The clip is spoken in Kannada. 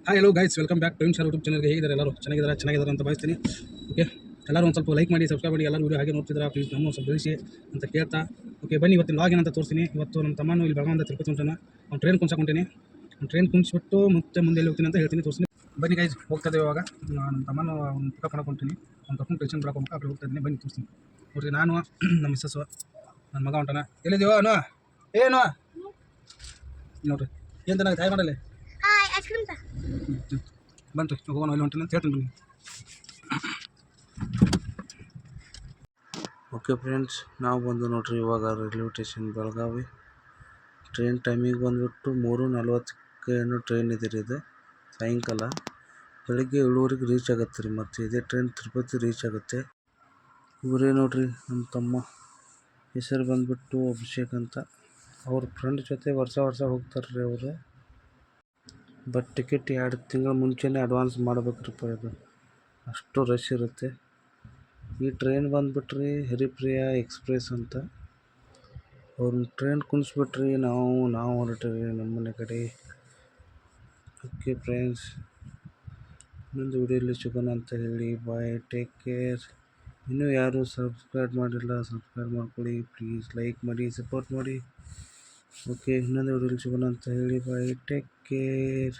Hi hello guys, welcome back Praveen sir YouTube ಚಾನಲ್ಗೆ. ಹೇಗಿದ್ದಾರೆ ಎಲ್ಲರೂ? ಚೆನ್ನಾಗಿದ್ದಾರೆ ಅಂತ ಭಾವಿಸ್ತೀನಿ. ಓಕೆ, ಎಲ್ಲರೂ ಒಂದು ಸ್ವಲ್ಪ ಲೈಕ್ ಮಾಡಿ, ಸಬ್ಸ್ಕ್ರೈಬ್ ಮಾಡಿ. ಎಲ್ಲರೂ ವಿಡಿಯೋ ಹಾಗೆ ನೋಡ್ತಿದ್ದಾರೆ, ಪ್ಲೀಸ್ ನಮ್ಮ ಸ್ವಲ್ಪ ಬೆಳೆಸಿ ಅಂತ ಕೇಳ್ತಾ. ಓಕೆ ಬನ್ನಿ, ಇವತ್ತಿನ ಲಾಗ್ ಏನಂತ ತೋರಿಸ್ತೀನಿ. ಇವತ್ತು ನಮ್ಮ ತಮ್ಮನು ಇಲ್ಲಿ ಬೆಳಗಾವಿಂದ ತಿರುಪತಿ ಹೊಂಟಾನ. ಅವ್ನು ಟ್ರೈನ್ ಕುಣಿಸ್ಕೊಂತೀನಿ. ಅವ್ನು ಟ್ರೈನ್ ಕುಣಿಸ್ಬಿಟ್ಟು ಮುಂದೆ ಎಲ್ಲಿ ಹೋಗ್ತೀನಿ ಅಂತ ಹೇಳ್ತೀನಿ, ತೋರಿಸ್ತೀನಿ. ಬನ್ನಿ ಗೈಸ್, ಹೋಗ್ತಾ ಇದ್ದೇವೆ ಇವಾಗ. ನಮ್ಮ ತಮ್ಮನು ಅವ್ನು ಪಿಕಪ್ ಮಾಡ್ಕೊತೀನಿ. ಅವ್ನು ಕರ್ಕೊಂಡು ಟೆನ್ಷನ್ ಬಿಡೋಕೆ ಆ ಕಡೆ ಹೋಗ್ತಾ ಇದ್ದೀನಿ. ಬನ್ನಿ ತೋರಿಸ್ತೀನಿ. ನೋಡಿರಿ, ನಾನು ನಮ್ಮ ಮಿಸ್ಸಸ್ಸು ನನ್ನ ಮಗ ಹೊಂಟಾನ. ಎಲ್ಲಿದ್ದೀವೋ ಅನು? ಏನು ನೋಡ್ರಿ, ಏನು ಚೆನ್ನಾಗಿ ತಾಯಿ ಮಾಡಲ್ಲ ಬನ್ರಿ, ಹೋಗೋಣ ಇಲ್ಲಿ ಹೊಂಟೇನೆ ಅಂತ ಹೇಳ್ತೀನಿ ಬನ್ನಿ. ಓಕೆ ಫ್ರೆಂಡ್ಸ್, ನಾವು ಬಂದು ನೋಡ್ರಿ ಇವಾಗ ರೈಲ್ವೆ ಸ್ಟೇಷನ್ ಬೆಳಗಾವಿ. ಟ್ರೈನ್ ಟೈಮಿಗೆ ಬಂದುಬಿಟ್ಟು 3:40ಕ್ಕೆ ಏನೋ ಟ್ರೈನ್ ಇದೆ ರೀ. ಇದು ಸಾಯಂಕಾಲ ಬೆಳಗ್ಗೆ 7:30ಗೆ ರೀಚ್ ಆಗುತ್ತೆ ರೀ. ಮತ್ತು ಇದೇ ಟ್ರೈನ್ ತಿರುಪತಿ ರೀಚ್ ಆಗುತ್ತೆ. ಇವರೇ ನೋಡ್ರಿ ನಮ್ಮ ತಮ್ಮ, ಹೆಸರು ಬಂದುಬಿಟ್ಟು ಅಭಿಷೇಕ್ ಅಂತ. ಅವ್ರ ಫ್ರೆಂಡ್ ಜೊತೆ ವರ್ಷ ಹೋಗ್ತಾರೆ ರೀ ಅವರು. ಬಟ್ ಟಿಕೆಟ್ 2 ತಿಂಗಳ ಮುಂಚೆನೇ ಅಡ್ವಾನ್ಸ್ ಮಾಡ್ಬೇಕ್ರಿಪ್ಪ. ಇದು ಅಷ್ಟು ರಶ್ ಇರುತ್ತೆ. ಈ ಟ್ರೈನ್ ಬಂದುಬಿಟ್ರಿ ಹರಿಪ್ರಿಯಾ ಎಕ್ಸ್ಪ್ರೆಸ್ ಅಂತ. ಅವ್ರನ್ನ ಟ್ರೈನ್ ಕುಣಿಸ್ಬಿಟ್ರಿ ನಾವು ಹೊರಟಿರಿ ನಮ್ಮ ಮನೆ ಕಡೆ. ಓಕೆ ಫ್ರೆಂಡ್ಸ್, ಇನ್ನೊಂದು ವಿಡಿಯೋಲಿ ಸಿಗೋಣ ಅಂತ ಹೇಳಿ ಬಾಯ್, ಟೇಕ್ ಕೇರ್. ಇನ್ನೂ ಯಾರು ಸಬ್ಸ್ಕ್ರೈಬ್ ಮಾಡಿಲ್ಲ, ಸಬ್ಸ್ಕ್ರೈಬ್ ಮಾಡ್ಕೊಳ್ಳಿ ಪ್ಲೀಸ್, ಲೈಕ್ ಮಾಡಿ, ಸಪೋರ್ಟ್ ಮಾಡಿ. ಓಕೆ, ಇನ್ನೊಂದು ವಿಡಿಯೋಲಿ ಸಿಗೋಣ ಅಂತ ಹೇಳಿ ಬಾಯ್, ಟೇಕ್ ಕೇರ್.